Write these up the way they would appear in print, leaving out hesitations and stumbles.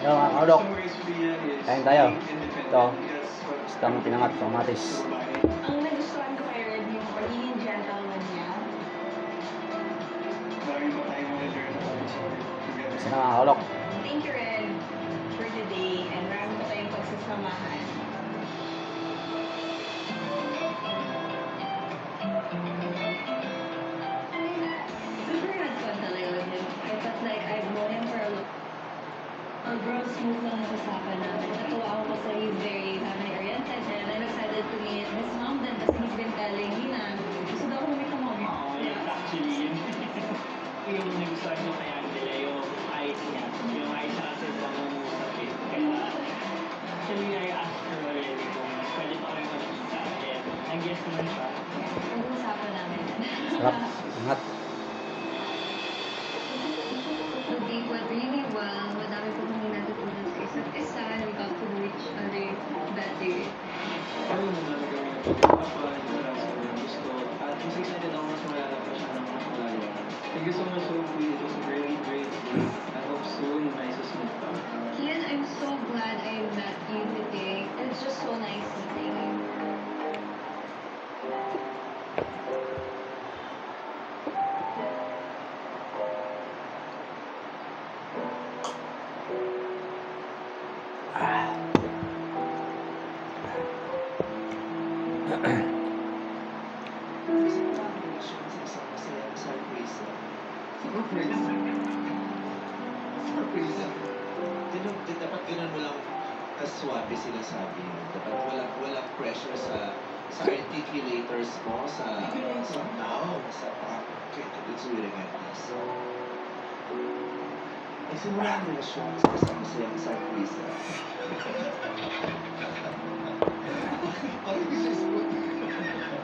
Yung mga kaulok. Kain tayo. Ito. Isang pinangat sa kamatis. Ang nagustuhan ko kay Red yung pagiging gentleman niya. Isa na mga kaulok. Thank you, Red, for today. And marami ko tayong pagsasamahan. Super had fun talaga with him. I felt like I've known him for a long time. Our bro smooth lang ang usapan namin. Natuwa ako kasi he's very family-oriented and I'm excited to meet his mom din kasi he's been telling me na gusto daw ko meet ang mom. Actually, yun. Yung nagustuhan ko kay Angela, yung eyes niya. Yung eyes natin pangungusap eh. Kaya, actually, I asked her already kung pwede pa kami magkita. And I guess naman siya. Pag-uusapan namin. Sarap. Ingat. The date went really well. Madami po kami natutunan sa isa't isa. We got to know each other better. Ayun, marami kami nagpapapal, marami sa mga gusto. At mas excited ako mas malala pa siya ng mas malaya. Thank you so much, Sophie. It was a really great day. I hope soon may susunod pa. Kian, I'm so glad I met you today. It's just so nice meeting you. Dapat ganun mo lang kaswabe sila sabi. Dapat walang pressure sa articulators mo, sa noun, sa it's really nice. Nagsimula ang relasyon sa isang masayang surpresa. Parang gusto smooth.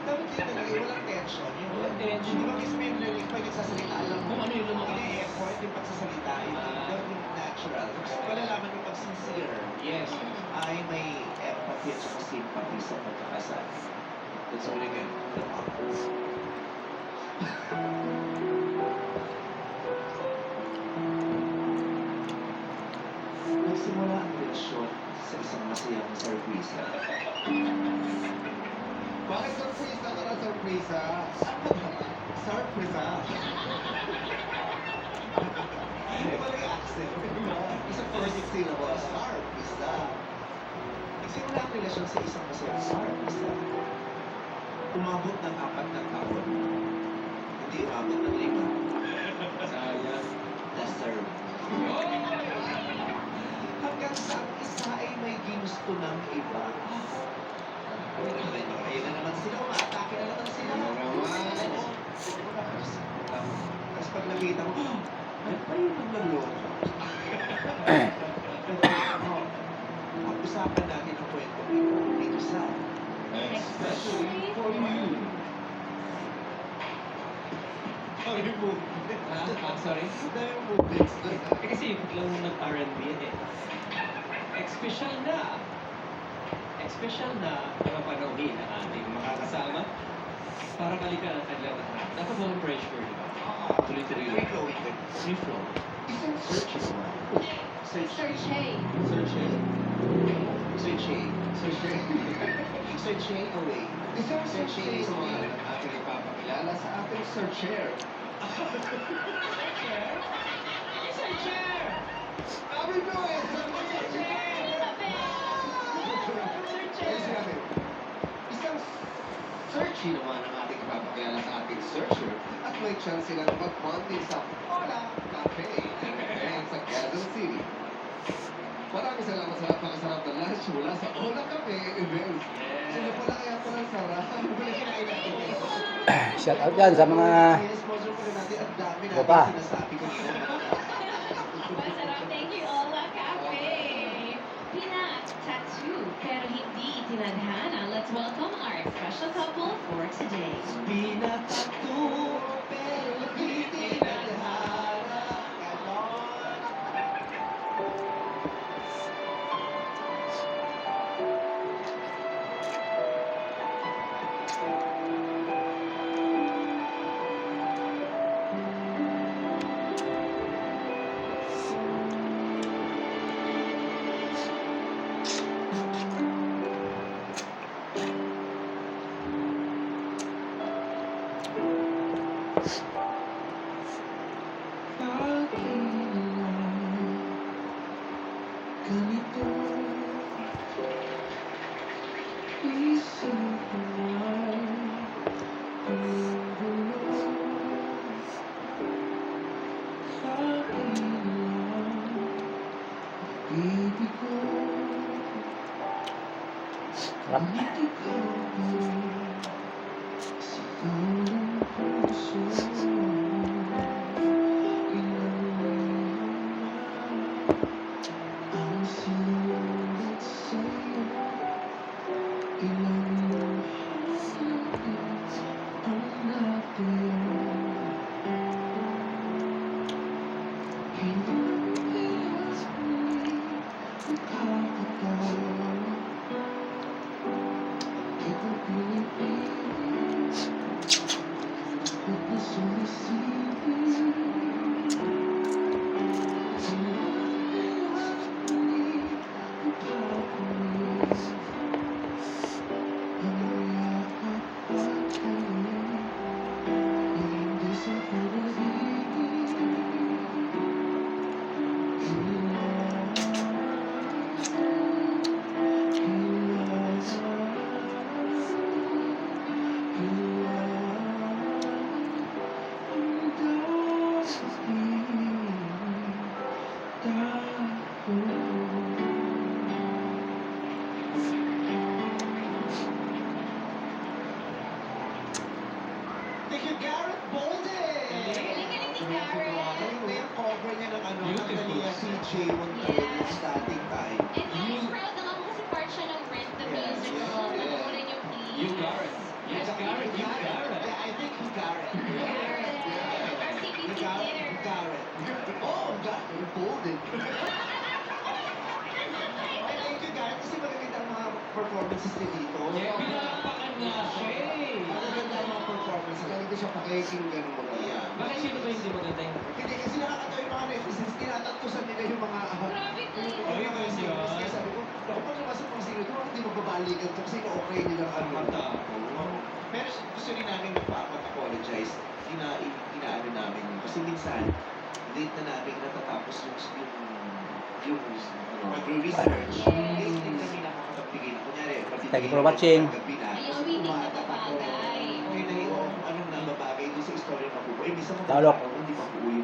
Dapat yun talaga, walang tension. Walang tension. Di ba mismo yung lyric pa yung nagsasalita, alam mo ano yung lumaki na effort yung pagsasalita, yung natural. Malalaman mo pag sincere. Yes. Ay may empathy at saka sympathy sa pagkakasabi. That's really good. Nagsimula ang relasyon sa isang masayang surpresa. Bakit surpresa ka na surpresa? Surpresa? Walang accent. Isang first syllable, surpresa. Nagsimula ang relasyon sa isang masayang surpresa. Umabot ng 4 na taon. Hindi umabot ng 5. Sayang. Deserve. Hanggang sa ang isa ay may ginusto ng iba. Ayun na naman sila, umatake na naman sila. Tapos pag nakita mo, ay pa yung nagloloko. Pag-usapan natin ang kwento dito sa Especially for You. Sorry po. Sorry? Dahil yung movements doon. Kasi biglang nag-R&B yan eh. Special na. Special na napapanawin ang ating makakasama para balikan ang kanilang lahat. Dapat walang pressure, di ba? Tuloy-tuloy lang. Free flow. Isang search naman. Search. Searchay. Search. Search. Search away. Isang survey sa mga ating ipapakilala sa ating searcher. Searcher! Sabi mo eh! Ay, sinabi, isang searchy naman ang ating ipapakilala sa ating searcher at may chance silang mag-bonding sa Hola Cafe and sa Quezon City. Maraming salamat sa napakasarap na lunch mula sa Hola Cafe Events. Sino pala kaya palang sarap? Kinain natin eh. Shout out dyan sa mga Sponsor po natin ang dami Iba pa. natin sinasabi kanina. Masarap. Thank you, Ola Cafe. Peanut tattoo, pero hindi itinadhana. Let's welcome our special couple for today. Pinatato, pero di tinadhana. Ganon. Sarap. Thank you, Garrett Bolden! Galing ni Garrett. Galing na yung cover niya ng ano, Beautiful. Natalia CJ Montero, Yeah. yung static time. And I'm proud naman ko kasi part siya ng Rent the Yes, Musical. yes. Panoorin yung please. You Garrett. Yes, Garrett, you Garrett. Yeah, I think you Garrett. Garrett. Our CPC You Garrett. player. You Garrett. Oh, Garrett Bolden. Ay, thank you, Garrett, kasi magaganda ang mga performances niya dito. Yeah, pinakpakan nga siya eh. Magaganda ang mga performances. Maganda siya pakikinggan mo na yan. Bakit sino ba hindi maganda yung... Hindi, kasi nakakatawa yung mga netizens, tinataktusan nila yung mga... Grabe ko yun. Oy, mga ganyan. singers. Kaya sabi ko, naku, pag lumasa mga singers, bakit hindi magbabalikan to? Kasi na-okay nilang ano. Mata. Pero gusto rin namin magpa-apologize. Inaano namin yun. Kasi minsan, late na namin natatapos yung mag-research. Late din kami nakakapagbigay na. Kunyari, Thank you for watching. gabi na. Ayaw, hindi nababagay. Kaya na yung anong nababagay doon sa istorya ng mabubuhay. Minsan mo Talok. hindi mabubuhay.